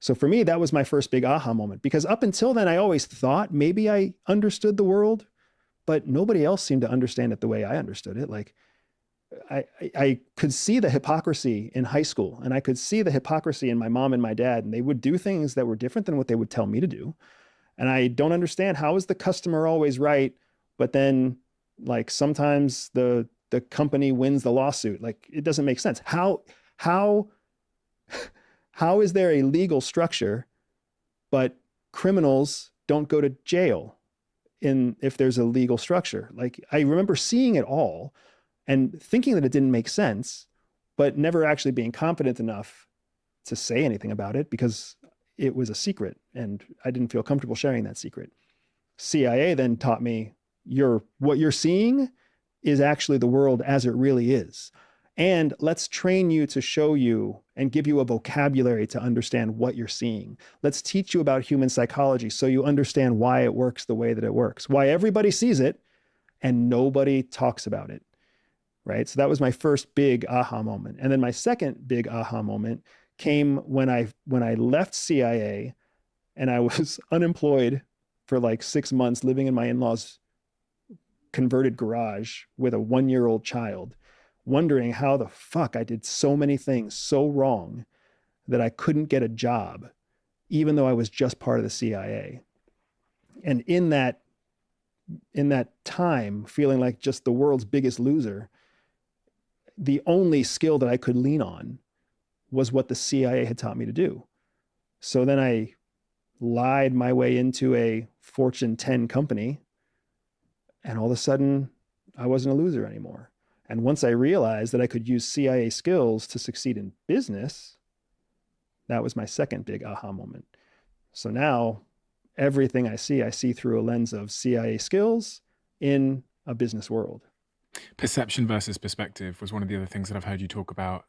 So for me, that was my first big aha moment, because up until then, I always thought maybe I understood the world, but nobody else seemed to understand it the way I understood it. Like I could see the hypocrisy in high school, and I could see the hypocrisy in my mom and my dad, and they would do things that were different than what they would tell me to do. And I don't understand, how is the customer always right, but then like sometimes the company wins the lawsuit? Like it doesn't make sense. How how is there a legal structure, but criminals don't go to jail in if there's a legal structure? Like I remember seeing it all and thinking that it didn't make sense, but never actually being confident enough to say anything about it because it was a secret and I didn't feel comfortable sharing that secret. CIA then taught me what you're seeing is actually the world as it really is. And let's train you to show you and give you a vocabulary to understand what you're seeing. Let's teach you about human psychology so you understand why it works the way that it works, why everybody sees it and nobody talks about it, right? So that was my first big aha moment. And then my second big aha moment came when I left CIA and I was unemployed for like 6 months, living in my in-laws' converted garage with a 1-year-old child, wondering how the fuck I did so many things so wrong that I couldn't get a job, even though I was just part of the CIA. And in that time, feeling like just the world's biggest loser, the only skill that I could lean on was what the CIA had taught me to do. So then I lied my way into a Fortune 10 company, and all of a sudden I wasn't a loser anymore. And once I realized that I could use CIA skills to succeed in business, that was my second big aha moment. So now everything I see through a lens of CIA skills in a business world. Perception versus perspective was one of the other things that I've heard you talk about